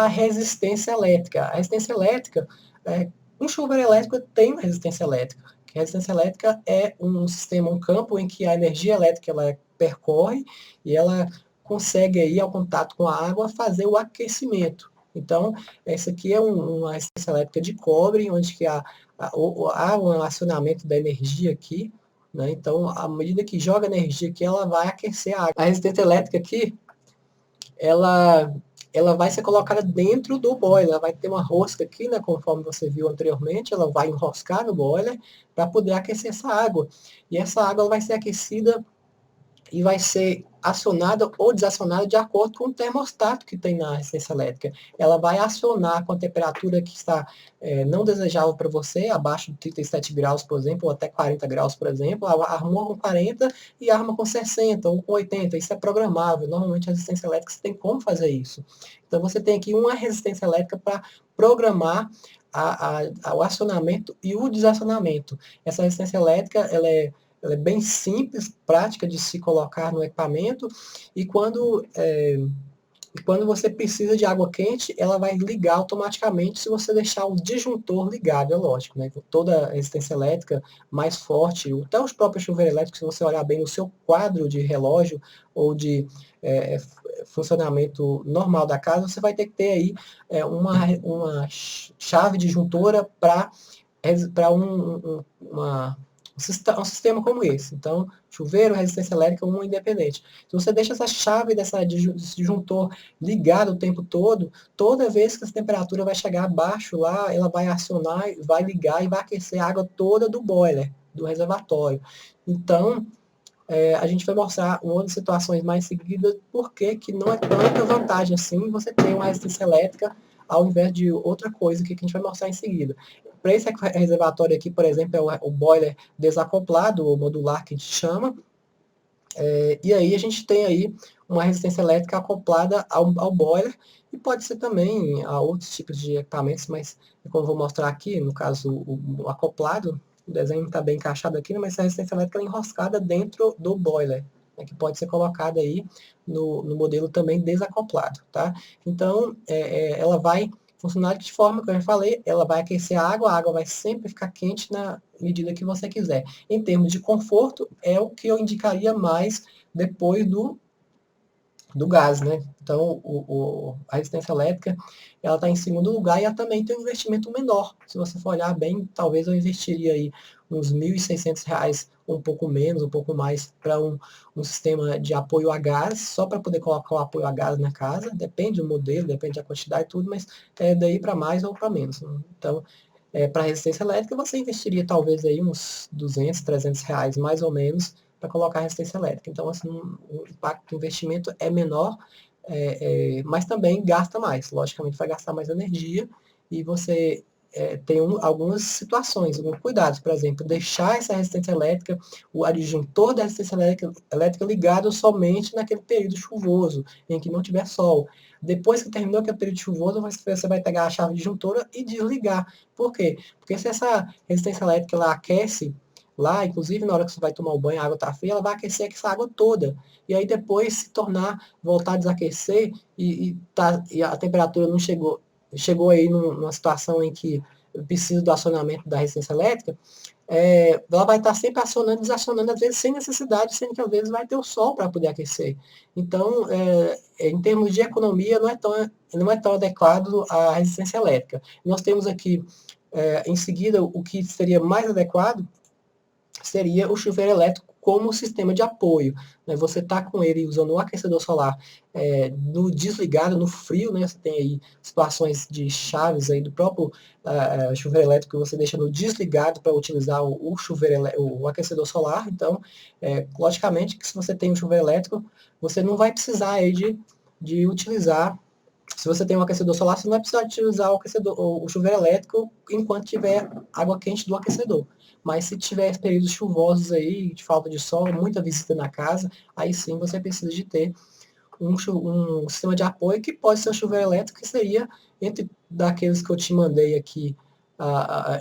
a resistência elétrica. A resistência elétrica, um chuveiro elétrico tem uma resistência elétrica. A resistência elétrica é um sistema, um campo em que a energia elétrica ela percorre e ela consegue aí, ao contato com a água, fazer o aquecimento. Então, essa aqui é uma resistência elétrica de cobre, onde que há um acionamento da energia aqui, né? Então, à medida que joga energia aqui, ela vai aquecer a água. A resistência elétrica aqui, ela vai ser colocada dentro do boiler, vai ter uma rosca aqui, né, conforme você viu anteriormente, ela vai enroscar no boiler para poder aquecer essa água. E essa água vai ser aquecida e vai ser acionada ou desacionada de acordo com o termostato que tem na resistência elétrica. Ela vai acionar com a temperatura que está não desejável para você, abaixo de 37 graus, por exemplo, ou até 40 graus, por exemplo, arruma com 40 e arma com 60 ou com 80. Isso é programável. Normalmente a resistência elétrica você tem como fazer isso. Então você tem aqui uma resistência elétrica para programar o acionamento e o desacionamento. Essa resistência elétrica, ela é bem simples, prática de se colocar no equipamento, e quando você precisa de água quente, ela vai ligar automaticamente se você deixar o disjuntor ligado, é lógico, né? Toda a resistência elétrica mais forte, até os próprios chuveiros elétricos, se você olhar bem no seu quadro de relógio ou de funcionamento normal da casa, você vai ter que ter aí uma chave disjuntora para um sistema como esse. Então, chuveiro, resistência elétrica, um independente. Se você deixa essa chave desse disjuntor ligado o tempo todo, toda vez que essa temperatura vai chegar abaixo lá, ela vai acionar, vai ligar e vai aquecer a água toda do boiler, do reservatório. Então, a gente vai mostrar uma das situações mais seguidas, porque que não é tanta vantagem assim você ter uma resistência elétrica ao invés de outra coisa que a gente vai mostrar em seguida. Para esse reservatório aqui, por exemplo, é o boiler desacoplado, ou modular que a gente chama, e aí a gente tem aí uma resistência elétrica acoplada ao boiler, e pode ser também a outros tipos de equipamentos, mas como eu vou mostrar aqui, no caso o acoplado, o desenho está bem encaixado aqui, mas a resistência elétrica é enroscada dentro do boiler, né, que pode ser colocada aí no modelo também desacoplado, tá? Então, ela vai funcionar de forma que eu já falei, ela vai aquecer a água vai sempre ficar quente na medida que você quiser. Em termos de conforto, é o que eu indicaria mais depois do gás, né? Então, a resistência elétrica, ela está em segundo lugar, e ela também tem um investimento menor. Se você for olhar bem, talvez eu investiria aí uns R$ 1.600, um pouco menos, um pouco mais, para um sistema de apoio a gás, só para poder colocar o apoio a gás na casa. Depende do modelo, depende da quantidade e tudo, mas é daí para mais ou para menos. Então, para resistência elétrica, você investiria talvez aí uns R$ 200, R$ 300, mais ou menos, para colocar resistência elétrica. Então, assim, o impacto do investimento é menor, mas também gasta mais. Logicamente, vai gastar mais energia, e você tem algumas situações, alguns cuidados. Por exemplo, deixar essa resistência elétrica, o adjuntor da resistência elétrica ligado somente naquele período chuvoso, em que não tiver sol. Depois que terminou aquele período chuvoso, você vai pegar a chave disjuntora e desligar. Por quê? Porque se essa resistência elétrica ela aquece lá, inclusive na hora que você vai tomar o banho, a água está fria, ela vai aquecer essa água toda. E aí depois voltar a desaquecer, e a temperatura não chegou aí numa situação em que precisa do acionamento da resistência elétrica, ela vai estar sempre acionando e desacionando, às vezes sem necessidade, sendo que às vezes vai ter o sol para poder aquecer. Então, em termos de economia, não é tão adequado a resistência elétrica. Nós temos aqui, em seguida, o que seria mais adequado seria o chuveiro elétrico como sistema de apoio, né? Você está com ele usando o aquecedor solar no desligado, no frio, né? Você tem aí situações de chaves aí do próprio chuveiro elétrico que você deixa no desligado para utilizar o aquecedor solar. Então, logicamente que se você tem um chuveiro elétrico, você não vai precisar aí de utilizar. Se você tem um aquecedor solar, você não vai precisar utilizar o chuveiro elétrico enquanto tiver água quente do aquecedor. Mas se tiver períodos chuvosos aí, de falta de sol, muita visita na casa, aí sim você precisa de ter um sistema de apoio, que pode ser o chuveiro elétrico, que seria entre daqueles que eu te mandei aqui,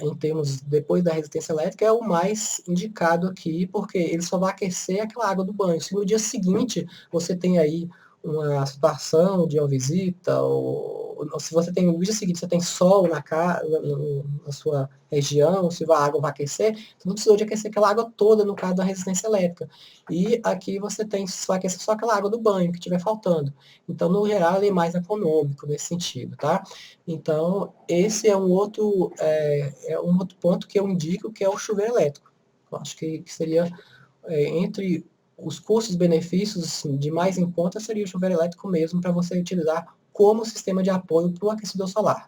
em termos, depois da resistência elétrica, é o mais indicado aqui, porque ele só vai aquecer aquela água do banho. Se no dia seguinte você tem aí uma situação de uma visita, ou se você tem, no dia seguinte, você tem sol na sua região, se a água vai aquecer, você não precisou de aquecer aquela água toda, no caso da resistência elétrica. E aqui você vai aquecer só aquela água do banho que estiver faltando. Então, no geral, ele é mais econômico nesse sentido, tá? Então, esse é um outro ponto que eu indico, que é o chuveiro elétrico. Eu acho que seria, entre os custos-benefícios, assim, de mais em conta, seria o chuveiro elétrico mesmo, para você utilizar como sistema de apoio para o aquecedor solar.